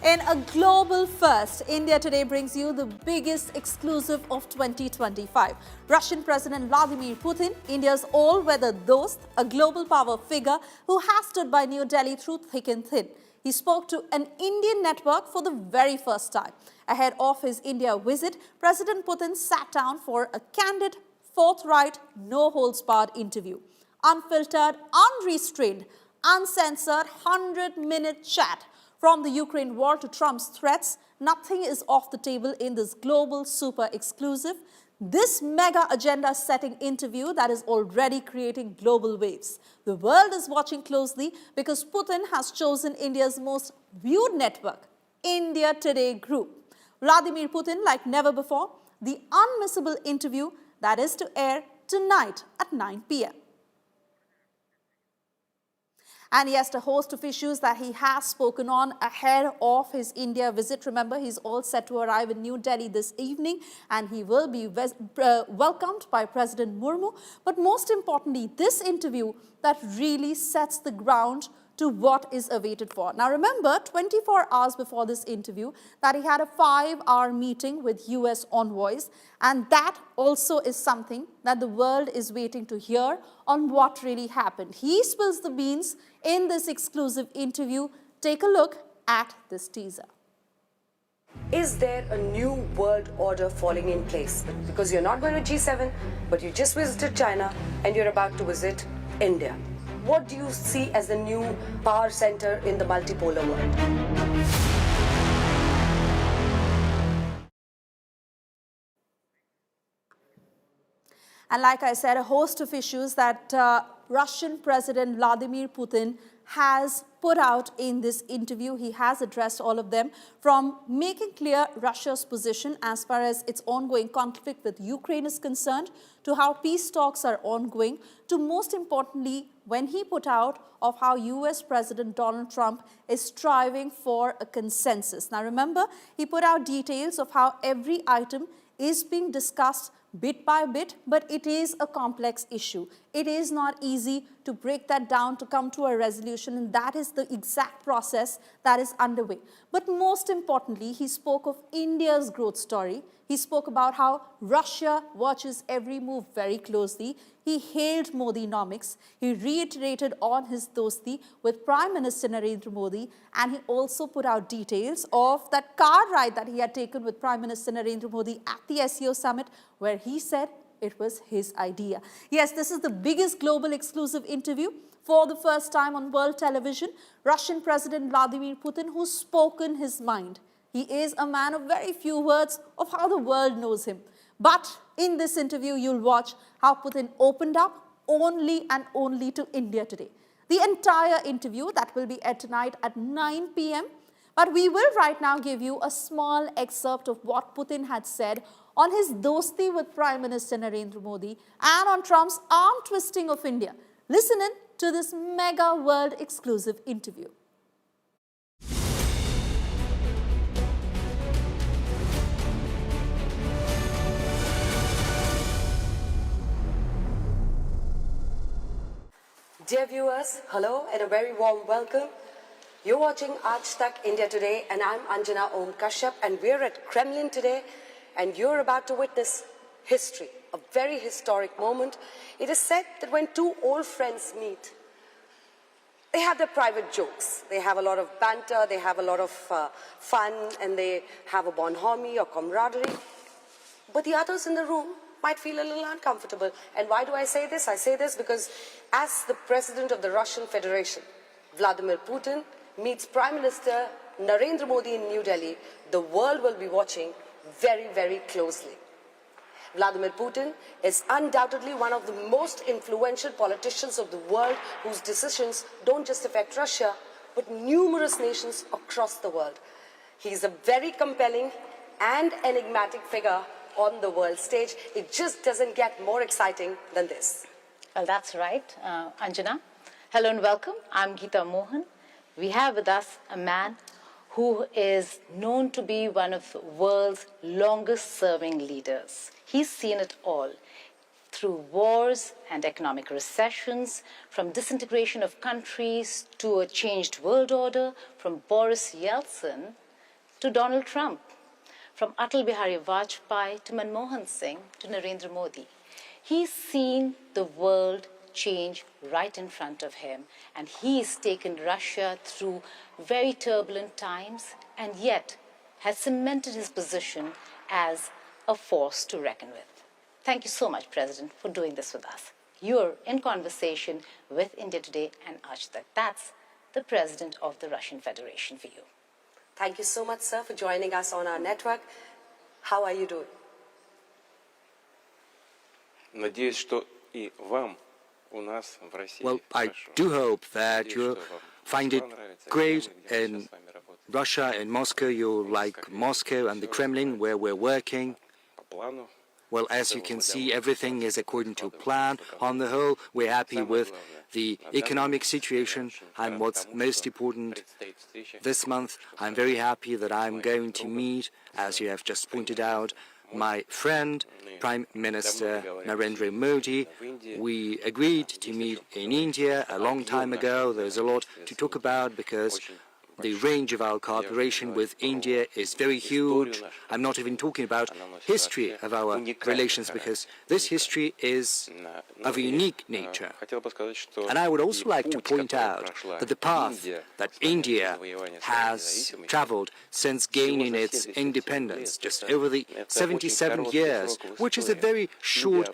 In a global first, India Today brings you the biggest exclusive of 2025. Russian President Vladimir Putin, India's all-weather dost, a global power figure who has stood by New Delhi through thick and thin. He spoke to an Indian network for the very first time. Ahead of his India visit, President Putin sat down for a candid, forthright, no-holds-barred interview. Unfiltered, unrestrained, uncensored, 100-minute chat. From the Ukraine war to Trump's threats, nothing is off the table in this global super exclusive. This mega agenda-setting interview that is already creating global waves. The world is watching closely because Putin has chosen India's most viewed network, India Today Group. Vladimir Putin, like never before, the unmissable interview that is to air tonight at 9 p.m. And yes, a host of issues that he has spoken on ahead of his India visit. Remember, he's all set to arrive in New Delhi this evening and he will be welcomed by President Murmu. But most importantly, this interview that really sets the ground to what is awaited for. Now remember, 24 hours before this interview, that he had a 5-hour meeting with US envoys, and that also is something that the world is waiting to hear on what really happened. He spills the beans in this exclusive interview. Take a look at this teaser. Is there a new world order falling in place? Because you're not going to G7, but you just visited China and you're about to visit India. What do you see as the new power center in the multipolar world? And like I said, a host of issues that Russian President Vladimir Putin has put out in this interview. He has addressed all of them, from making clear Russia's position as far as its ongoing conflict with Ukraine is concerned, to how peace talks are ongoing, to most importantly, when he put out of how US President Donald Trump is striving for a consensus. Now remember, he put out details of how every item is being discussed bit by bit, but it is a complex issue. It is not easy to break that down to come to a resolution, and that is the exact process that is underway. But most importantly, he spoke of India's growth story. He spoke about how Russia watches every move very closely. He hailed Modinomics. He reiterated on his dosti with Prime Minister Narendra Modi, and he also put out details of that car ride that he had taken with Prime Minister Narendra Modi at the SEO summit, where he said it was his idea. Yes, this is the biggest global exclusive interview for the first time on world television. Russian President Vladimir Putin, who's spoken his mind. He is a man of very few words of how the world knows him. But in this interview, you'll watch how Putin opened up only and only to India Today. The entire interview that will be aired tonight at 9 p.m. But we will right now give you a small excerpt of what Putin had said on his dosti with Prime Minister Narendra Modi and on Trump's arm twisting of India. Listen in to this mega world exclusive interview. Dear viewers, hello and a very warm welcome. You're watching Aaj Tak India Today, and I'm Anjana Kashyap, and we're at Kremlin today, and you're about to witness history, a very historic moment. It is said that when two old friends meet, they have their private jokes. They have a lot of banter, they have a lot of fun, and they have a bonhomie or camaraderie. But the others in the room might feel a little uncomfortable. And why do I say this? I say this because as the President of the Russian Federation, Vladimir Putin, meets Prime Minister Narendra Modi in New Delhi, the world will be watching very, very closely. Vladimir Putin is undoubtedly one of the most influential politicians of the world, whose decisions don't just affect Russia, but numerous nations across the world. He's a very compelling and enigmatic figure on the world stage. It just doesn't get more exciting than this. Well, that's right, Anjana. Hello and welcome. I'm Geeta Mohan. We have with us a man who is known to be one of the world's longest-serving leaders. He's seen it all, through wars and economic recessions, from disintegration of countries to a changed world order, from Boris Yeltsin to Donald Trump, from Atal Bihari Vajpayee to Manmohan Singh to Narendra Modi. He's seen the world change right in front of him, and he's taken Russia through very turbulent times and yet has cemented his position as a force to reckon with. Thank you so much, President, for doing this with us. You're in conversation with India Today and Aaj Tak. That's the President of the Russian Federation for you. Thank you so much, sir, for joining us on our network. How are you doing? Надеюсь, что и вам у нас в России. Well, I do hope that you find it great in Russia, in Moscow. You like Moscow and the Kremlin, where we're working. Well, as you can see, everything is according to plan. On the whole, we're happy with the economic situation, and what's most important, this month, I'm very happy that I'm going to meet, as you have just pointed out, my friend, Prime Minister Narendra Modi. We agreed to meet in India a long time ago. There's a lot to talk about because the range of our cooperation with India is very huge. I'm not even talking about history of our relations because this history is of a unique nature. And I would also like to point out that the path that India has traveled since gaining its independence, just over the 77 years, which is a very short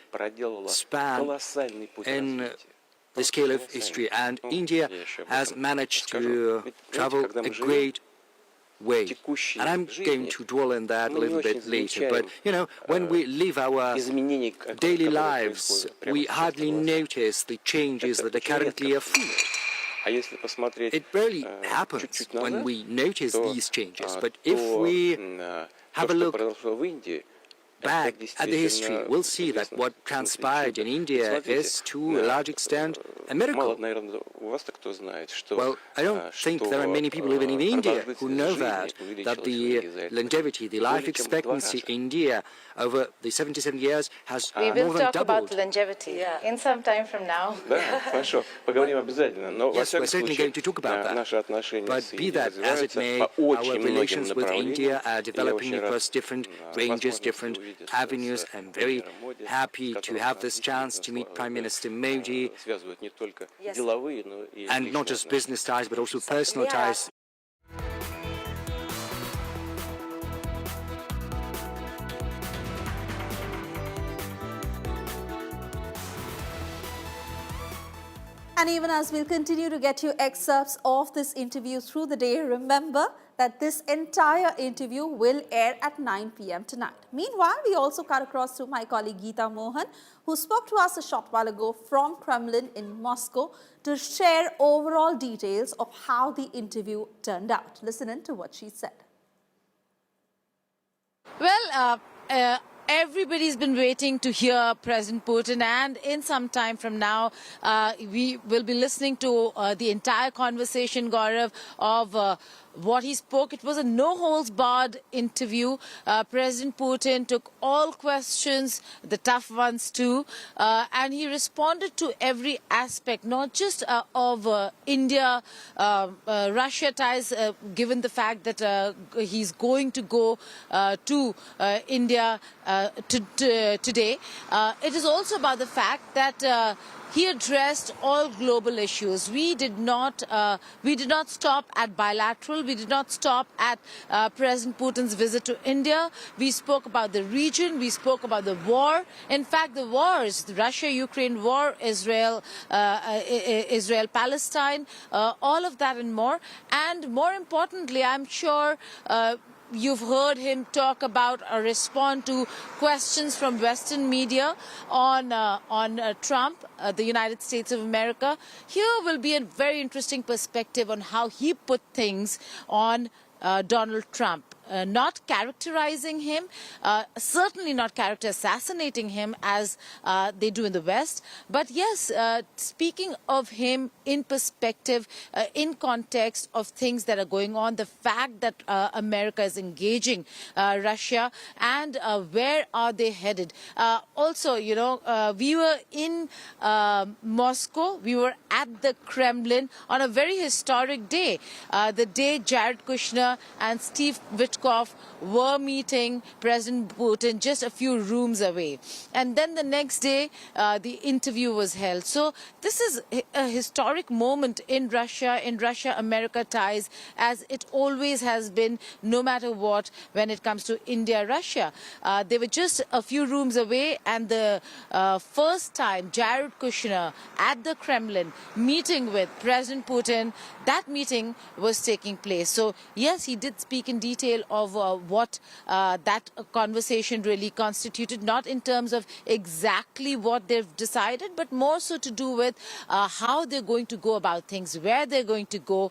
span in the scale of history, and India has managed to travel a great way. And I'm going to dwell on that a little bit later. But, you know, when we live our daily lives, we hardly notice the changes that are currently afoot. It rarely happens when we notice these changes. But if we have a look back at the history, we'll see that what transpired in India is, to a large extent, a miracle. Well, I don't think there are many people even in India who know that the longevity, the life expectancy in India over the 77 years has We more will than talk doubled. about longevity in some time from now. Yes, we're certainly going to talk about that. But be that as it may, our relations with India are developing across different ranges, different avenues. I'm very happy to have this chance to meet Prime Minister Modi, and not just business ties, but also personal ties. And even as we'll continue to get you excerpts of this interview through the day, remember that this entire interview will air at 9 p.m. tonight. Meanwhile, we also cut across to my colleague Geeta Mohan, who spoke to us a short while ago from Kremlin in Moscow to share overall details of how the interview turned out. Listen in to what she said. Well, everybody's been waiting to hear President Putin, and in some time from now, we will be listening to the entire conversation, Gaurav, of what he spoke. It was a no-holds-barred interview. President Putin took all questions, the tough ones too, and he responded to every aspect, not just of India-Russia ties, given the fact that he's going to go to India today. It is also about the fact that he addressed all global issues. We did not stop at bilateral. We did not stop at President Putin's visit to India. We spoke about the region. We spoke about the war. In fact, the wars, the Russia-Ukraine war, Israel-Palestine, all of that and more. And more importantly, I'm sure you've heard him talk about or respond to questions from Western media on Trump, the United States of America. Here will be a very interesting perspective on how he put things on Donald Trump. not characterizing him, certainly not character assassinating him as they do in the West. But yes, speaking of him in perspective, in context of things that are going on, the fact that America is engaging Russia and where are they headed. Also, you know, we were in Moscow, we were at the Kremlin on a very historic day, the day Jared Kushner and Steve Whitkoff were meeting President Putin just a few rooms away. And then the next day, the interview was held. So this is a historic moment in Russia-America ties, as it always has been, no matter what, when it comes to India-Russia. They were just a few rooms away, and the first time Jared Kushner at the Kremlin meeting with President Putin, that meeting was taking place. So yes, he did speak in detail of what that conversation really constituted, not in terms of exactly what they've decided, but more so to do with how they're going to go about things, where they're going to go,